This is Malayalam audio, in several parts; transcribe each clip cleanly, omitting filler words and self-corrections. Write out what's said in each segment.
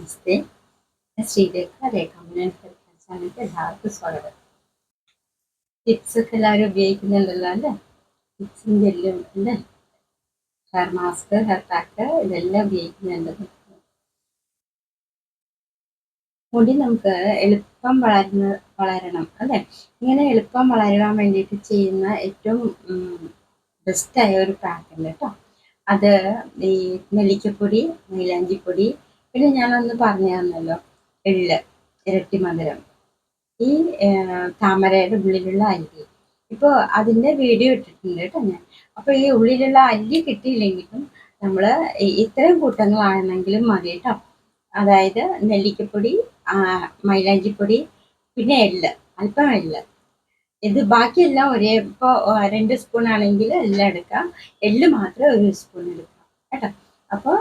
നമസ്തേ. ഞാൻ ശ്രീരേഖ. ചാനലിലേക്ക് എല്ലാവർക്കും സ്വാഗതം. ടിപ്സ് ഒക്കെ എല്ലാവരും ഉപയോഗിക്കുന്നുണ്ടല്ലോ അല്ലേ? ടിപ്സും ജെല്ലും അല്ലേ? ഹെയർ മാസ്ക്, ഹെയർ പാക്ക് ഇതെല്ലാം ഉപയോഗിക്കുന്നുണ്ട്. മുടി നമുക്ക് എളുപ്പം വളരണം അല്ലേ? ഇങ്ങനെ എളുപ്പം വളരാൻ വേണ്ടിയിട്ട് ചെയ്യുന്ന ഏറ്റവും ബെസ്റ്റായ ഒരു പാക്ക് ഉണ്ട് കേട്ടോ. അത് ഈ നെല്ലിക്കപ്പൊടി, മൈലാഞ്ചിപ്പൊടി, പിന്നെ ഞാനൊന്ന് പറഞ്ഞു തന്നല്ലോ, എള്ള്, ഇരട്ടി മധുരം, ഈ താമരയുടെ ഉള്ളിലുള്ള അല്ലി. ഇപ്പോൾ അതിൻ്റെ വീഡിയോ ഇട്ടിട്ടുണ്ട് കേട്ടോ ഞാൻ. അപ്പോൾ ഈ ഉള്ളിലുള്ള അല്ലി കിട്ടിയില്ലെങ്കിലും നമ്മൾ ഇത്തരം കൂട്ടങ്ങളാണെങ്കിലും മതി കേട്ടോ. അതായത് നെല്ലിക്കപ്പൊടി, മൈലാഞ്ചിപ്പൊടി, പിന്നെ എള്ള്, അല്പം എള്ള്. ഇത് ബാക്കിയെല്ലാം ഒരേ, ഇപ്പോൾ 2 സ്പൂൺ ആണെങ്കിൽ എല്ലാം എടുക്കാം, എള്ള് മാത്രം 1 സ്പൂൺ എടുക്കാം കേട്ടോ. അപ്പോൾ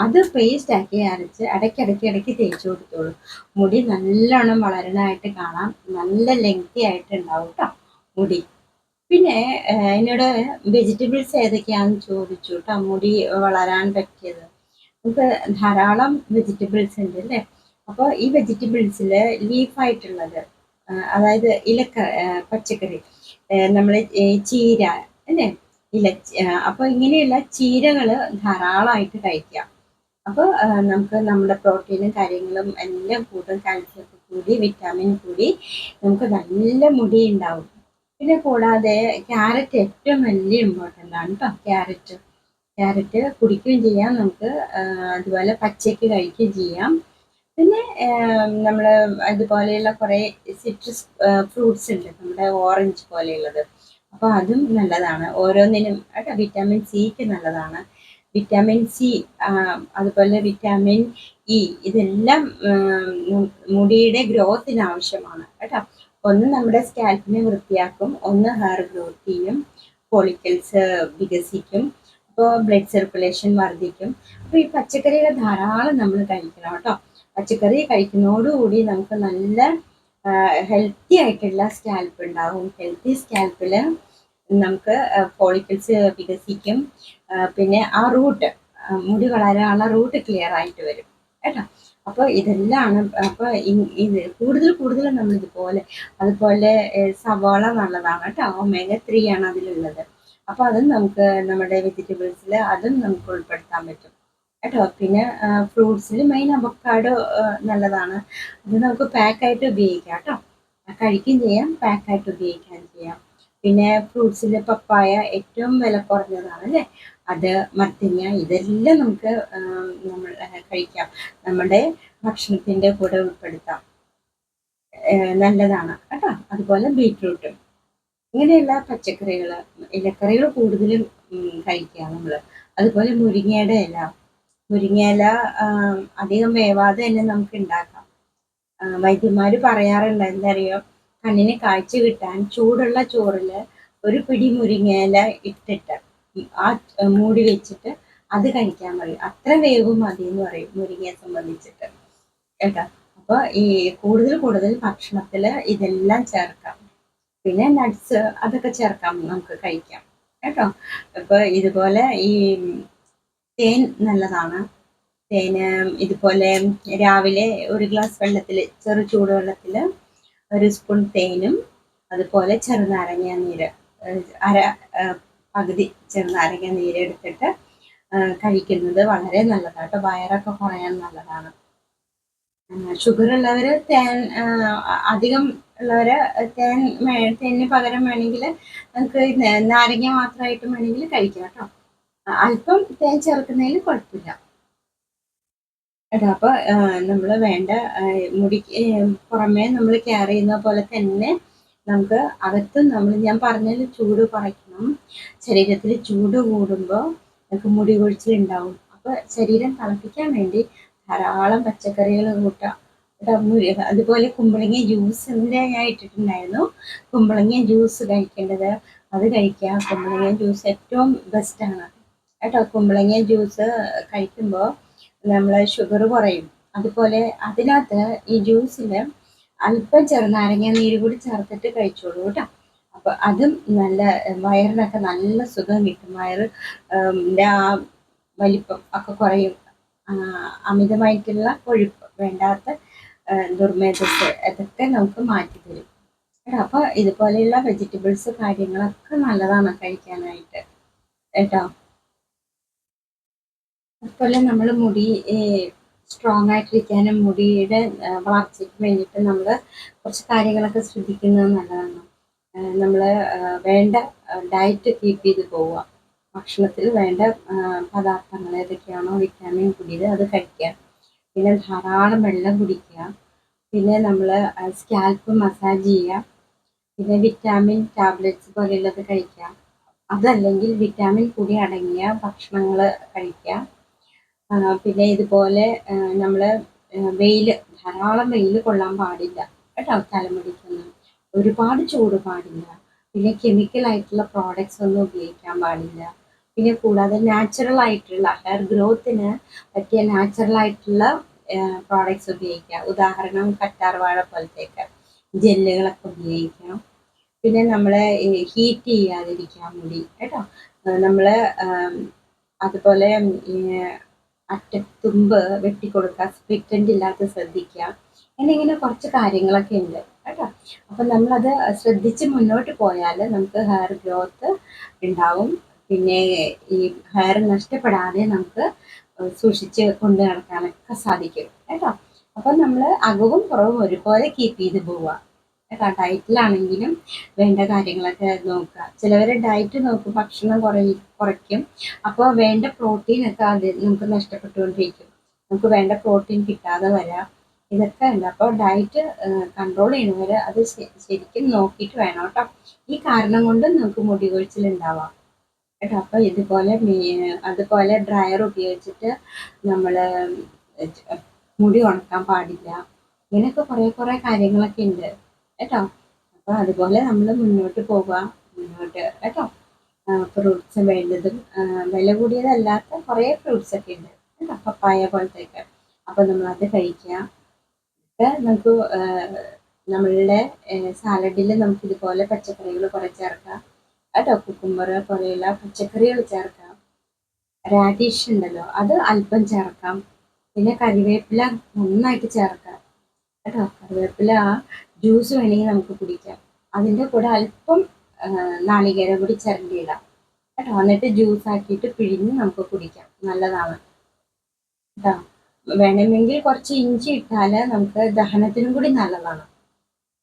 അത് പേസ്റ്റ് ആക്കി അരച്ച് ഇടയ്ക്ക് തേച്ച് കൊടുത്തോളൂ. മുടി നല്ലോണം വളരാനായിട്ട് കാണാം, നല്ല ലെങ്തി ആയിട്ട് ഉണ്ടാവും കേട്ടോ മുടി. പിന്നെ എന്നോട് വെജിറ്റബിൾസ് ഏതൊക്കെയാണെന്ന് ചോദിച്ചു കേട്ടോ, മുടി വളരാൻ പറ്റിയത്. നമുക്ക് ധാരാളം വെജിറ്റബിൾസ് ഉണ്ട് അല്ലേ? അപ്പോൾ ഈ വെജിറ്റബിൾസിൽ ലീഫായിട്ടുള്ളത്, അതായത് പച്ചക്കറി, നമ്മൾ ചീര അല്ലേ, അപ്പോൾ ഇങ്ങനെയുള്ള ചീരകൾ ധാരാളമായിട്ട് കഴിക്കാം. അപ്പോൾ നമുക്ക് നമ്മുടെ പ്രോട്ടീനും കാര്യങ്ങളും എല്ലാം കൂടും, കാൽസ്യമൊക്കെ കൂടി, വിറ്റാമിൻ കൂടി, നമുക്ക് നല്ല മുടി ഉണ്ടാവും. പിന്നെ കൂടാതെ ക്യാരറ്റ് ഏറ്റവും വലിയ ഇമ്പോർട്ടൻ്റ് ആണ് കേട്ടോ. ക്യാരറ്റ് കുടിക്കുകയും ചെയ്യാം നമുക്ക്, അതുപോലെ പച്ചയ്ക്ക് കഴിക്കുകയും ചെയ്യാം. പിന്നെ നമ്മൾ അതുപോലെയുള്ള കുറേ സിട്രസ് ഫ്രൂട്ട്സ് ഉണ്ട്, നമ്മുടെ ഓറഞ്ച് പോലെയുള്ളത്. അപ്പോൾ അതും നല്ലതാണ് ഓരോന്നിനും കേട്ടോ. വിറ്റാമിൻ സിക്ക് നല്ലതാണ്. വിറ്റാമിൻ സി, അതുപോലെ വിറ്റാമിൻ ഇ, ഇതെല്ലാം മുടിയുടെ ഗ്രോത്തിന് ആവശ്യമാണ് കേട്ടോ. ഒന്ന് നമ്മുടെ സ്കാൽപ്പിനെ വൃത്തിയാക്കും, ഒന്ന് ഹെയർ ഗ്രോത്ത് ചെയ്യും, ഫോളിക്കിൾസ് വികസിക്കും, അപ്പോൾ ബ്ലഡ് സർക്കുലേഷൻ വർദ്ധിക്കും. അപ്പോൾ ഈ പച്ചക്കറികൾ ധാരാളം നമ്മൾ കഴിക്കണം കേട്ടോ. പച്ചക്കറി കഴിക്കുന്നതോടുകൂടി നമുക്ക് നല്ല ഹെൽത്തി ആയിട്ടുള്ള സ്കാൽപ്പ് ഉണ്ടാവും. ഹെൽത്തി സ്കാൽപ്പിൽ നമുക്ക് ഫോളിക്കിൾസ് വികസിക്കും, പിന്നെ ആ റൂട്ട്, മുടി വളരാനുള്ള റൂട്ട് ക്ലിയർ ആയിട്ട് വരും കേട്ടോ. അപ്പോൾ ഇതെല്ലാം, അപ്പോൾ ഇത് കൂടുതൽ നമ്മൾ അതുപോലെ സവാള നല്ലതാണ് കേട്ടോ. ഒമേഗ 3 ആണ് അതിലുള്ളത്. അപ്പോൾ അതും നമുക്ക് നമ്മുടെ വെജിറ്റബിൾസിൽ അതും നമുക്ക് ഉൾപ്പെടുത്താൻ പറ്റും കേട്ടോ. പിന്നെ ഫ്രൂട്ട്സിൽ മെയിൻ അവക്കാഡോ നല്ലതാണ്. അത് നമുക്ക് പാക്കായിട്ട് ഉപയോഗിക്കാം കേട്ടോ. കഴിക്കുകയും ചെയ്യാം, പാക്കായിട്ട് ഉപയോഗിക്കുകയും ചെയ്യാം. പിന്നെ ഫ്രൂട്ട്സിൽ പപ്പായ ഏറ്റവും വില കുറഞ്ഞതാണ് അല്ലേ, അത്, മത്തങ്ങ, ഇതെല്ലാം നമുക്ക് നമ്മൾ കഴിക്കാം, നമ്മുടെ ഭക്ഷണത്തിൻ്റെ കൂടെ ഉൾപ്പെടുത്താം, നല്ലതാണ് കേട്ടോ. അതുപോലെ ബീറ്റ്റൂട്ടും, ഇങ്ങനെയുള്ള പച്ചക്കറികൾ, ഇലക്കറികൾ കൂടുതലും കഴിക്കുക നമ്മൾ. അതുപോലെ മുരിങ്ങയുടെ ഇല അധികം വേവാതെ തന്നെ നമുക്ക് ഉണ്ടാക്കാം. വൈദ്യന്മാർ പറയാറുണ്ട്, എന്താ അറിയോ, കണ്ണിന് കാഴ്ച കിട്ടാൻ ചൂടുള്ള ചോറിൽ ഒരു പിടി മുരിങ്ങയില ഇട്ടിട്ട് ആ മൂടി വെച്ചിട്ട് അത് കഴിക്കാൻ പറയും. അത്ര വേവും മതി എന്ന് പറയും മുരിങ്ങയെ സംബന്ധിച്ചിട്ട് കേട്ടോ. അപ്പോൾ ഈ കൂടുതൽ ഭക്ഷണത്തിൽ ഇതെല്ലാം ചേർക്കാം. പിന്നെ നട്ട്സ് അതൊക്കെ ചേർക്കാം, നമുക്ക് കഴിക്കാം കേട്ടോ. അപ്പോൾ ഇതുപോലെ ഈ തേൻ നല്ലതാണ്. തേന് ഇതുപോലെ രാവിലെ 1 ഗ്ലാസ് വെള്ളത്തിൽ, ചെറു ചൂടുവെള്ളത്തിൽ 1 സ്പൂൺ തേനും, അതുപോലെ ചെറുനാരങ്ങ നീര്, പകുതി ചെറുനാരങ്ങ നീര് എടുത്തിട്ട് കഴിക്കുന്നത് വളരെ നല്ലതാണ് കേട്ടോ. വയറൊക്കെ കുറയാൻ നല്ലതാണ്. ഷുഗർ ഉള്ളവർ തേൻ, അധികം ഉള്ളവർ തേനിന് പകരം വേണമെങ്കിൽ നമുക്ക് നാരങ്ങ മാത്രമായിട്ട് വേണമെങ്കിൽ കഴിക്കാം കേട്ടോ. അല്പം തേൻ ചേർക്കുന്നതിൽ കുഴപ്പമില്ല കേട്ടോ. അപ്പോൾ നമ്മൾ വേണ്ട മുടിക്ക് പുറമേ നമ്മൾ കെയർ ചെയ്യുന്ന പോലെ തന്നെ നമുക്ക് അകത്തും ഞാൻ പറഞ്ഞതിൽ ചൂട് കുറയ്ക്കണം. ശരീരത്തിൽ ചൂട് കൂടുമ്പോൾ നമുക്ക് മുടി കൊഴിച്ചിലുണ്ടാവും. അപ്പോൾ ശരീരം തണുപ്പിക്കാൻ വേണ്ടി ധാരാളം പച്ചക്കറികൾ കൂട്ടാം കേട്ടോ. അതുപോലെ കുമ്പളങ്ങ ജ്യൂസിൻ്റെ ഞാൻ ഇട്ടിട്ടുണ്ടായിരുന്നു. കുമ്പളങ്ങ ജ്യൂസ് കഴിക്കേണ്ടത്, അത് കഴിക്കുക. കുമ്പളങ്ങ ജ്യൂസ് ഏറ്റവും ബെസ്റ്റാണ് കേട്ടോ. കുമ്പളങ്ങ ജ്യൂസ് കഴിക്കുമ്പോൾ നമ്മൾ ഷുഗർ കുറയും. അതുപോലെ അതിനകത്ത് ഈ ജ്യൂസിൽ അല്പം ചെറുനാരങ്ങ നീര് കൂടി ചേർത്തിട്ട് കഴിച്ചോളൂ കേട്ടോ. അപ്പോൾ അതും നല്ല, വയറിനൊക്കെ നല്ല സുഖം കിട്ടും. വയറിൻ്റെ ആ വലിപ്പം ഒക്കെ കുറയും. അമിതമായിട്ടുള്ള കൊഴുപ്പ്, വേണ്ടാത്ത ദുർമേധസ് അതൊക്കെ നമുക്ക് മാറ്റി തരും. അപ്പൊ ഇതുപോലെയുള്ള വെജിറ്റബിൾസ് കാര്യങ്ങളൊക്കെ നല്ലതാണ് കഴിക്കാനായിട്ട് കേട്ടോ. അതുപോലെ നമ്മൾ മുടി സ്ട്രോങ് ആയിട്ടിരിക്കാനും മുടിയുടെ വളർച്ചയ്ക്ക് വേണ്ടിയിട്ട് നമ്മൾ കുറച്ച് കാര്യങ്ങളൊക്കെ ശ്രദ്ധിക്കുന്നത് നല്ലതാണ്. നമ്മൾ വേണ്ട ഡയറ്റ് കീപ്പ് ചെയ്ത് പോവുക. ഭക്ഷണത്തിൽ വേണ്ട പദാർത്ഥങ്ങൾ ഏതൊക്കെയാണോ വിറ്റാമിൻ കൂടിയത് അത് കഴിക്കുക. പിന്നെ ധാരാളം വെള്ളം കുടിക്കുക. പിന്നെ നമ്മൾ സ്കാൽപ്പ് മസാജ് ചെയ്യുക. പിന്നെ വിറ്റാമിൻ ടാബ്ലറ്റ്സ് പോലെയുള്ളത് കഴിക്കുക. അതല്ലെങ്കിൽ വിറ്റാമിൻ കൂടി അടങ്ങിയ ഭക്ഷണങ്ങൾ കഴിക്കുക. പിന്നെ ഇതുപോലെ നമ്മൾ വെയിൽ, ധാരാളം വെയിൽ കൊള്ളാൻ പാടില്ല കേട്ടോ. തലമുടിക്കൊന്നും ഒരുപാട് ചൂട് പാടില്ല. പിന്നെ കെമിക്കൽ ആയിട്ടുള്ള പ്രോഡക്ട്സ് ഒന്നും ഉപയോഗിക്കാൻ പാടില്ല. പിന്നെ കൂടാതെ നാച്ചുറൽ ആയിട്ടുള്ള ഹെയർ ഗ്രോത്തിന് പറ്റിയ നാച്ചുറൽ ആയിട്ടുള്ള പ്രോഡക്ട്സ് ഉപയോഗിക്കാം. ഉദാഹരണം കറ്റാർവാഴ പോലത്തെയൊക്കെ ജെല്ലുകളൊക്കെ ഉപയോഗിക്കാം. പിന്നെ നമ്മളെ ഹീറ്റ് ചെയ്യാതിരിക്കാൻ മുടി കേട്ടോ. നമ്മൾ അതുപോലെ അറ്റത്തുമ്പ് വെട്ടിക്കൊടുക്കുക, സ്പ്ലിറ്റ് എൻഡ് ഇല്ലാതെ ശ്രദ്ധിക്കുക. എന്നിങ്ങനെ കുറച്ച് കാര്യങ്ങളൊക്കെ ഉണ്ട് കേട്ടോ. അപ്പം നമ്മളത് ശ്രദ്ധിച്ച് മുന്നോട്ട് പോയാൽ നമുക്ക് ഹെയർ ഗ്രോത്ത് ഉണ്ടാവും. പിന്നെ ഈ ഹെയർ നഷ്ടപ്പെടാതെ നമുക്ക് സൂക്ഷിച്ച് കൊണ്ട് നടക്കാനൊക്കെ സാധിക്കും കേട്ടോ. അപ്പം നമ്മൾ അകവും പുറവും ഒരുപോലെ കീപ്പ് ചെയ്ത് പോവുക കേട്ടോ. ഡയറ്റിലാണെങ്കിലും വേണ്ട കാര്യങ്ങളൊക്കെ നോക്കുക. ചിലവർ ഡയറ്റ് നോക്കും, ഭക്ഷണം കുറയ്ക്കും. അപ്പോൾ വേണ്ട പ്രോട്ടീനൊക്കെ അത് നമുക്ക് നഷ്ടപ്പെട്ടുകൊണ്ടിരിക്കും. നമുക്ക് വേണ്ട പ്രോട്ടീൻ കിട്ടാതെ വരാം. ഇതൊക്കെ ഉണ്ട്. അപ്പോൾ ഡയറ്റ് കൺട്രോൾ ചെയ്യുന്നവർ അത് ശരിക്കും നോക്കിയിട്ട് വേണം കേട്ടോ. ഈ കാരണം കൊണ്ട് നമുക്ക് മുടി കൊഴിച്ചിലുണ്ടാവാം കേട്ടോ. അപ്പോൾ ഇതുപോലെ അതുപോലെ ഡ്രയർ ഉപയോഗിച്ചിട്ട് നമ്മൾ മുടി ഉണക്കാൻ പാടില്ല. ഇങ്ങനെയൊക്കെ കുറേ കാര്യങ്ങളൊക്കെ ഉണ്ട് കേട്ടോ. അപ്പോൾ അതുപോലെ നമ്മൾ മുന്നോട്ട് പോവുക, മുന്നോട്ട് കേട്ടോ. ഫ്രൂട്ട്സ് വേണ്ടതും വില കൂടിയതല്ലാത്ത കുറേ ഫ്രൂട്ട്സ് ഒക്കെ ഉണ്ട് കേട്ടോ, പപ്പായ പോലത്തെയൊക്കെ. അപ്പോൾ നമ്മളത് കഴിക്കുക. നമുക്ക് നമ്മളുടെ സാലഡിൽ നമുക്ക് ഇതുപോലെ പച്ചക്കറികൾ കുറേ ചേർക്കാം കേട്ടോ. കുക്കുംബർ പോലെയുള്ള പച്ചക്കറികൾ ചേർക്കാം. റാഡിഷ് ഉണ്ടല്ലോ അത് അല്പം ചേർക്കാം. പിന്നെ കറിവേപ്പില നന്നായിട്ട് ചേർക്കാം കേട്ടോ. കറിവേപ്പില ജ്യൂസ് വേണമെങ്കിൽ നമുക്ക് കുടിക്കാം. അതിൻ്റെ കൂടെ അല്പം നാളികേരം കൂടി ചിരണ്ടിയിടാം കേട്ടോ. എന്നിട്ട് ജ്യൂസ് ആക്കിയിട്ട് പിഴിഞ്ഞ് നമുക്ക് കുടിക്കാം, നല്ലതാണ് കേട്ടോ. വേണമെങ്കിൽ കുറച്ച് ഇഞ്ചി ഇട്ടാൽ നമുക്ക് ദഹനത്തിനും കൂടി നല്ലതാണ്.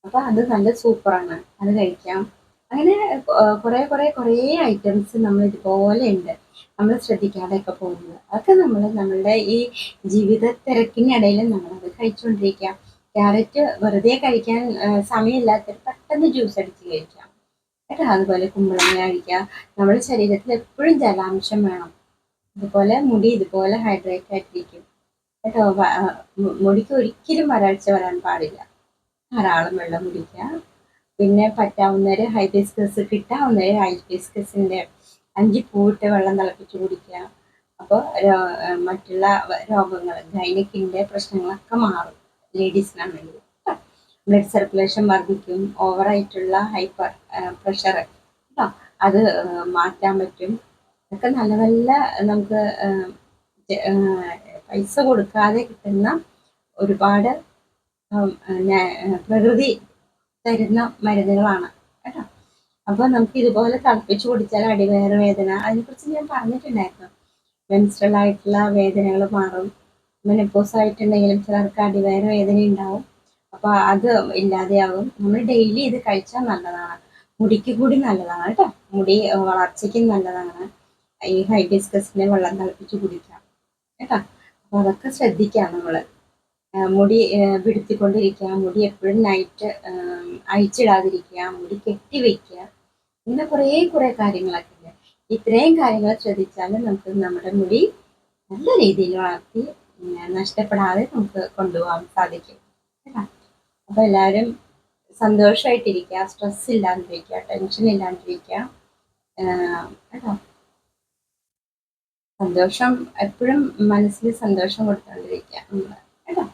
അപ്പോൾ അത് നല്ല സൂപ്പറാണ്, അത് കഴിക്കാം. അങ്ങനെ കുറേ ഐറ്റംസ് നമ്മൾ ഇതുപോലെ ഉണ്ട്, നമ്മൾ ശ്രദ്ധിക്കാതെയൊക്കെ പോകുന്നത്. അതൊക്കെ നമ്മൾ നമ്മളുടെ ഈ ജീവിത തിരക്കിനിടയിൽ നമ്മളത് കഴിച്ചുകൊണ്ടിരിക്കുക. ക്യാരറ്റ് വെറുതെ കഴിക്കാൻ സമയമില്ലാത്തവർ പെട്ടെന്ന് ജ്യൂസ് അടിച്ച് കഴിക്കാം കേട്ടോ. അതുപോലെ കുമ്പളങ്ങ കഴിക്കുക. നമ്മുടെ ശരീരത്തിൽ എപ്പോഴും ജലാംശം വേണം. അതുപോലെ മുടി ഇതുപോലെ ഹൈഡ്രേറ്റ് ആയിട്ടിരിക്കും കേട്ടോ. മുടിക്ക് ഒരിക്കലും വരൾച്ച വരാൻ പാടില്ല. ധാരാളം വെള്ളം കുടിക്കുക. പിന്നെ പറ്റാവുന്നവർ ഹൈബിസ്കസ്, കിട്ടാവുന്നവർ ഹൈബിസ്കസിൻ്റെ 5 പൂവിട്ട് വെള്ളം തിളപ്പിച്ച് കുടിക്കുക. അപ്പോൾ മറ്റുള്ള രോഗങ്ങൾ, ഗൈനക്കിൻ്റെ പ്രശ്നങ്ങളൊക്കെ മാറും ലേഡീസിനാണെങ്കിൽ. ബ്ലഡ് സർക്കുലേഷൻ വർദ്ധിക്കും. ഓവറായിട്ടുള്ള ഹൈപ്പർ പ്രഷർ കേട്ടോ അത് മാറ്റാൻ പറ്റും. ഇതൊക്കെ നല്ല നല്ല നമുക്ക് പൈസ കൊടുക്കാതെ കിട്ടുന്ന ഒരുപാട് പ്രകൃതി തരുന്ന മരുന്നുകളാണ് കേട്ടോ. അപ്പോൾ നമുക്ക് ഇതുപോലെ തിളപ്പിച്ച് കുടിച്ചാൽ അടിവയറ് വേദന, അതിനെക്കുറിച്ച് ഞാൻ പറഞ്ഞിട്ടുണ്ടായിരുന്നു. മെൻസ്ട്രൽ ആയിട്ടുള്ള വേദനകൾ മാറും. മെനോപോസ് ആയിട്ടുണ്ടെങ്കിലും ചിലർക്ക് അടിവയറ് വേദന ഉണ്ടാവും. അപ്പോൾ അത് ഇല്ലാതെയാവും. നമ്മൾ ഡെയിലി ഇത് കഴിച്ചാൽ നല്ലതാണ്. മുടിക്ക് കൂടി നല്ലതാണ് കേട്ടോ. മുടി വളർച്ചയ്ക്കും നല്ലതാണ്. ഈ ഹൈബിസ്കസിനെ വെള്ളം തിളപ്പിച്ച് കുടിക്കാം കേട്ടോ. അപ്പോൾ അതൊക്കെ ശ്രദ്ധിക്കാം നമ്മൾ. മുടി പിടുത്തിക്കൊണ്ടിരിക്കുക, മുടി എപ്പോഴും നൈറ്റ് അഴിച്ചിടാതിരിക്കുക, മുടി കെട്ടി വയ്ക്കുക, ഇങ്ങനെ കുറേ കാര്യങ്ങളൊക്കെ ഉണ്ട്. ഇത്രയും കാര്യങ്ങൾ ശ്രദ്ധിച്ചാൽ നമുക്ക് നമ്മുടെ മുടി നല്ല രീതിയിൽ വളർത്തി നഷ്ടപ്പെടാതെ നമുക്ക് കൊണ്ടുപോകാൻ സാധിക്കും കേട്ടോ. അപ്പോൾ എല്ലാവരും സന്തോഷമായിട്ടിരിക്കുക, സ്ട്രെസ് ഇല്ലാണ്ടിരിക്കുക, ടെൻഷൻ ഇല്ലാണ്ടിരിക്കുക കേട്ടോ. സന്തോഷം എപ്പോഴും മനസ്സിൽ സന്തോഷം കൊടുത്തുകൊണ്ടിരിക്കുക നമ്മൾ കേട്ടോ.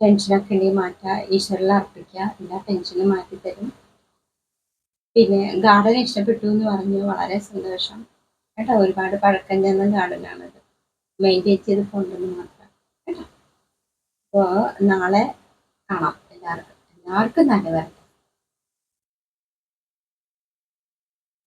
ടെൻഷനൊക്കെ ഉണ്ടെങ്കിൽ മാറ്റുക, ഈശ്വരനെ അർപ്പിക്കുക, എല്ലാ ടെൻഷനും മാറ്റിത്തരും. പിന്നെ ഗാർഡൻ ഇഷ്ടപ്പെട്ടു എന്ന് പറഞ്ഞു, വളരെ സന്തോഷം കേട്ടോ. ഒരുപാട് പഴക്കം ചെന്ന ഗാർഡനാണത്, മെയിൻറ്റെയിൻ ചെയ്ത് കൊണ്ടുവന്ന് മാത്രം. അപ്പോൾ നാളെ കാണാം. എല്ലാവർക്കും നല്ല